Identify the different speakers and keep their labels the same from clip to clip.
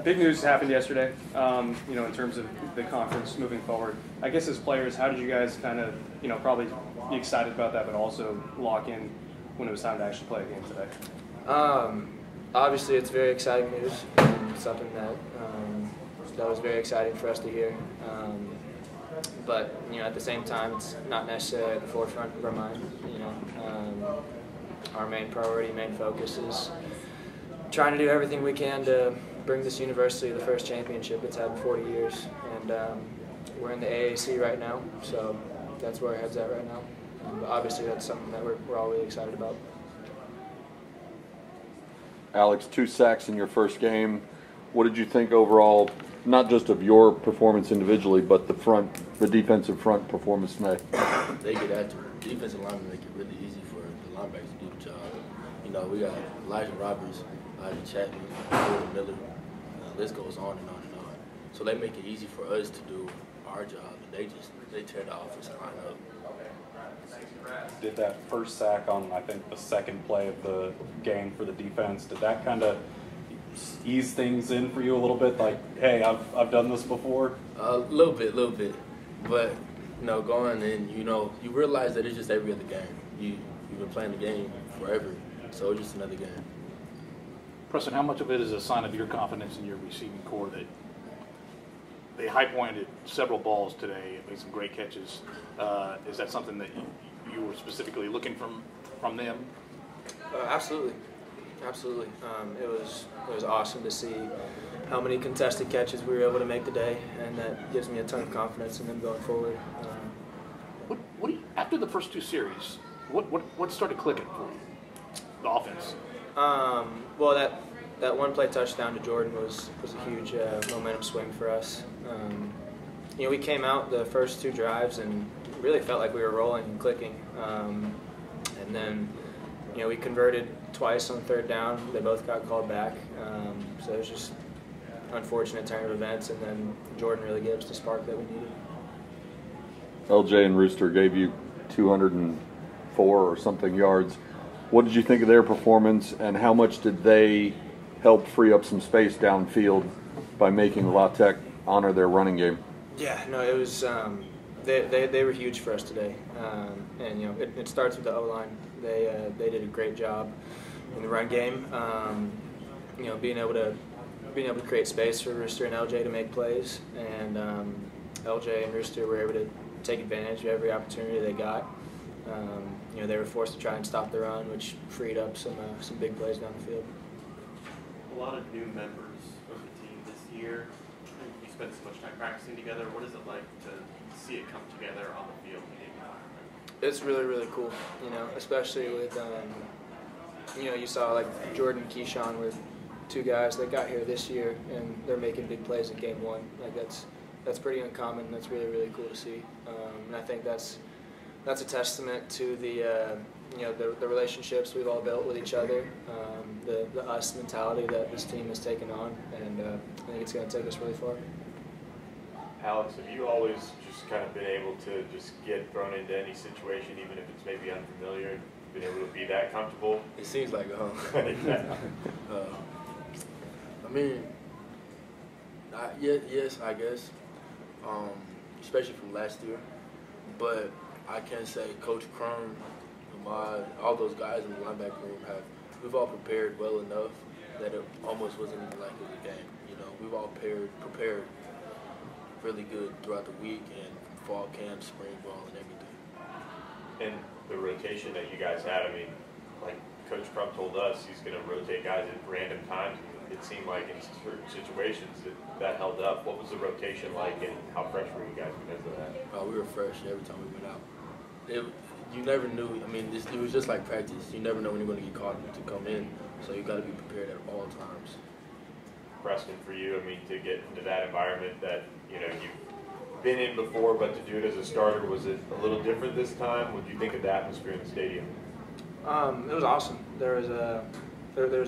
Speaker 1: Big news happened yesterday, in terms of the conference moving forward. I guess as players, how did you guys kind of, probably be excited about that, but also lock in when it was time to actually play a game today?
Speaker 2: Obviously, it's very exciting news, and something that was very exciting for us to hear. But at the same time, it's not necessarily at the forefront of our mind. Our main priority, main focus is trying to do everything we can to bring this university the first championship it's had in 40 years. And we're in the AAC right now, so that's where our head's at right now. But obviously, that's something that we're all really excited about.
Speaker 3: Alex, 2 sacks in your first game. What did you think overall, not just of your performance individually, but the defensive front performance tonight?
Speaker 4: They get after it. Defensive linemen make it really easy for the linebackers to do the job. We got Elijah Roberts, Elijah Chapman, Jordan Miller. The list goes on and on and on. So they make it easy for us to do our job, and they tear the offensive line up.
Speaker 5: Did that first sack on, I think, the second play of the game for the defense, did that kind of ease things in for you a little bit? Like, hey, I've done this before?
Speaker 4: A little bit. But, going in, you realize that it's just every other game. You've been playing the game forever, so it's just another game.
Speaker 6: Preston, how much of it is a sign of your confidence in your receiving core that they high-pointed several balls today and made some great catches? Is that something that you were specifically looking from them?
Speaker 2: Absolutely. It was awesome to see how many contested catches we were able to make today, and that gives me a ton of confidence in them going forward.
Speaker 6: After the first 2 series, what started clicking for you? The offense.
Speaker 2: Well, that one-play touchdown to Jordan was a huge momentum swing for us. We came out the first 2 drives and really felt like we were rolling and clicking. And then, we converted twice on 3rd down. They both got called back. So it was just unfortunate turn of events, and then Jordan really gave us the spark that we needed.
Speaker 3: LJ and Rooster gave you 204 or something yards. What did you think of their performance, and how much did they help free up some space downfield by making LaTech honor their running game?
Speaker 2: Yeah, no, it was they were huge for us today, and it starts with the O-line. They did a great job in the run game. Being able to create space for Rooster and LJ to make plays, and LJ and Rooster were able to take advantage of every opportunity they got. They were forced to try and stop the run, which freed up some big plays down the field.
Speaker 7: A lot of new members of the team this year. You spend so much time practicing together. What is it like to see it come together on the field?
Speaker 2: It's really, really cool, especially with, you saw like Jordan and Keyshawn were 2 guys that got here this year, and they're making big plays in game 1. Like that's pretty uncommon. That's really, really cool to see, and I think that's a testament to the relationships we've all built with each other, the us mentality that this team has taken on, and I think it's going to take us really far.
Speaker 8: Alex, have you always just kind of been able to just get thrown into any situation, even if it's maybe unfamiliar, and been able to be that comfortable?
Speaker 4: It seems like yes, I guess, especially from last year. But I can say Coach Crum, all those guys in the linebacker room we've all prepared well enough that it almost wasn't even like it was a game. We've all prepared really good throughout the week and fall camp, spring ball, and everything.
Speaker 8: And the rotation that you guys had, like Coach Crump told us, he's going to rotate guys at random times. It seemed like in certain situations that held up. What was the rotation like, and how fresh were you guys because of that?
Speaker 4: We were fresh every time we went out. You never knew. It was just like practice. You never know when you're going to get called to come in, so you got to be prepared at all times.
Speaker 8: Preston, for you, to get into that environment that you've been in before, but to do it as a starter, was it a little different this time? What do you think of the atmosphere in the stadium?
Speaker 2: It was awesome. There was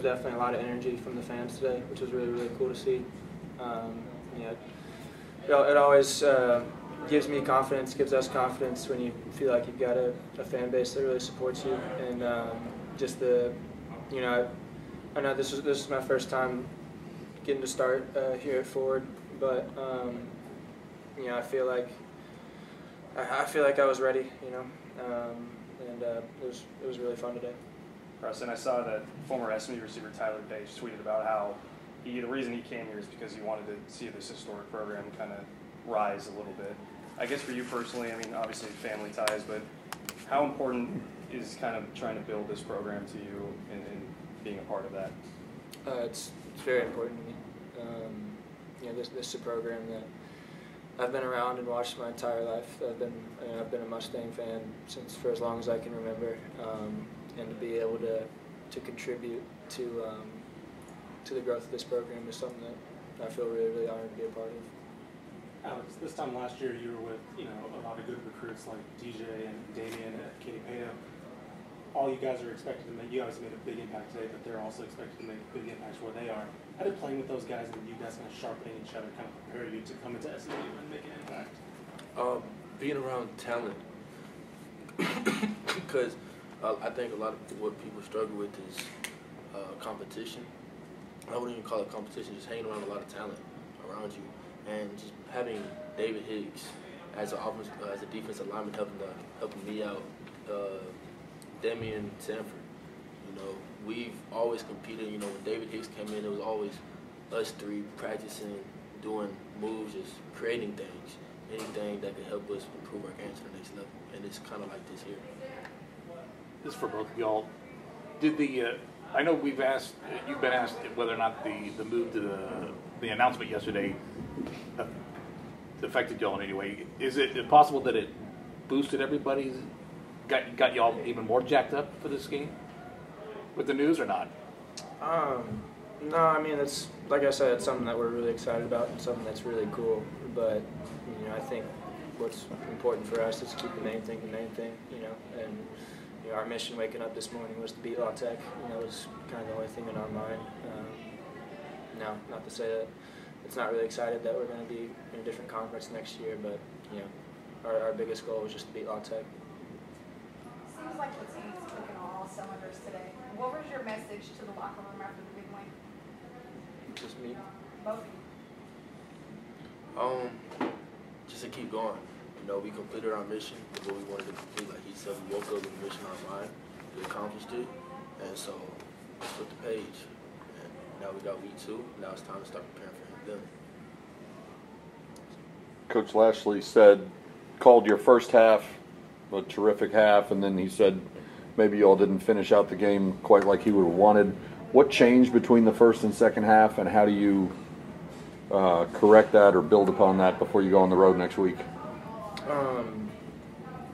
Speaker 2: definitely a lot of energy from the fans today, which was really, really cool to see. It always gives me confidence, gives us confidence when you feel like you've got a fan base that really supports you, and I know this is my first time getting to start here at Ford, but you know, I feel like I was ready, you know, and it was really fun today.
Speaker 1: Preston, I saw that former SMU receiver Tyler Page tweeted about how the reason he came here is because he wanted to see this historic program kind of rise a little bit. I guess for you personally, I mean, obviously family ties, but how important is kind of trying to build this program to you and being a part of that?
Speaker 2: It's very important to me. You know, this is a program that I've been around and watched my entire life. I've been a Mustang fan since for as long as I can remember, and to be able to contribute to the growth of this program is something that I feel really honored to be a part of.
Speaker 9: Alex, this time last year you were with, you know, a lot of good recruits like DJ and Damian and Katie Payto. All you guys are expected to make, you obviously made a big impact today, but they're also expected to make big impacts where they are. How did playing with those guys and you guys kind of sharpening each other kind of prepare you to come into SMU and make an impact?
Speaker 4: Being around talent, because I think a lot of what people struggle with is competition. I wouldn't even call it competition, just hanging around a lot of talent around you. And just having David Hicks as a defensive lineman helping me out, Damian Sanford, you know, we've always competed. You know, when David Hicks came in, it was always us three practicing, doing moves, just creating things, anything that could help us improve our game to the next level. And it's kind of like this here.
Speaker 6: This is for both of y'all. Did I know you've been asked whether or not the move to the announcement yesterday affected y'all in any way. Is it possible that it boosted everybody's, got y'all even more jacked up for this game with the news or not?
Speaker 2: No, I mean, it's like I said, it's something that we're really excited about and something that's really cool. But you know, I think what's important for us is to keep the main thing, you know. And you know, our mission waking up this morning was to beat LaTech. You know, it was kind of the only thing in our mind. Now, not to say that it's not really excited that we're going to be in a different conference next year, but you know, our biggest goal was just to beat LaTech.
Speaker 10: Seems like the team's clicking on all cylinders today. What was your message to the locker room after the big win?
Speaker 2: Just me.
Speaker 10: Both of you.
Speaker 4: Just to keep going. You know, we completed our mission, what we wanted to complete. Like he said, we woke up with a mission on our mind. We accomplished it, and so let's flip the page. And now we got week 2. Now it's time to start preparing for them.
Speaker 3: Coach Lashley called your first half a terrific half, and then he said maybe y'all didn't finish out the game quite like he would have wanted. What changed between the first and second half, and how do you correct that or build upon that before you go on the road next week?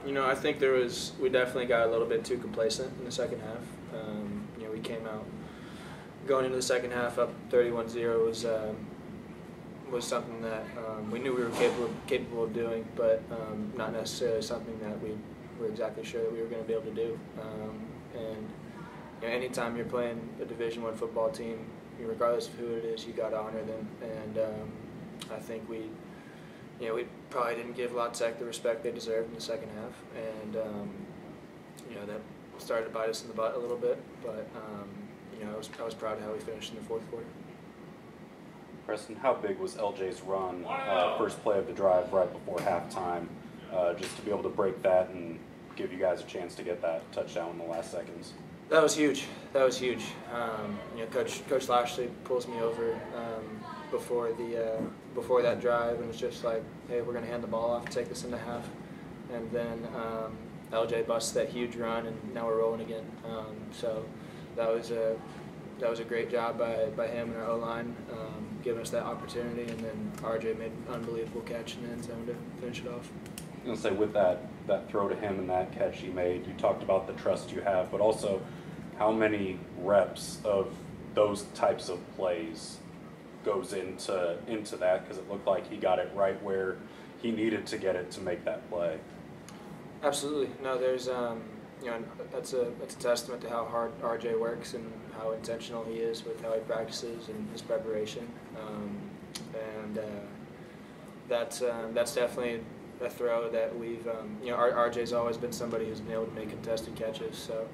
Speaker 2: You know, I think we definitely got a little bit too complacent in the second half. You know, we came out going into the second half up 31-0 was something that we knew we were capable of doing, but not necessarily something that we were exactly sure that we were going to be able to do. And you know, anytime you're playing a Division I football team, regardless of who it is, you got to honor them. And I think we probably didn't give LaTech the respect they deserved in the second half, and you know, that started to bite us in the butt a little bit. But you know, I was proud of how we finished in the fourth quarter.
Speaker 5: Preston, how big was LJ's run, first play of the drive right before halftime, just to be able to break that and give you guys a chance to get that touchdown in the last seconds?
Speaker 2: That was huge. That was huge. You know, Coach Lashley pulls me over before that drive, and it's just like, hey, we're going to hand the ball off and take this into half. And then LJ busts that huge run, and now we're rolling again. So that was a great job by him and our O-line, giving us that opportunity. And then RJ made an unbelievable catch in the end zone to finish it off.
Speaker 5: I was going to say, with that throw to him and that catch he made, you talked about the trust you have, but also how many reps of those types of plays goes into that, because it looked like he got it right where he needed to get it to make that play.
Speaker 2: Absolutely. No, there's you know, that's a testament to how hard RJ works and how intentional he is with how he practices and his preparation. And that's definitely a throw that we've you know, RJ's always been somebody who's been able to make contested catches, so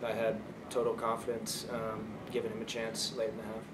Speaker 2: I had total confidence giving him a chance late in the half.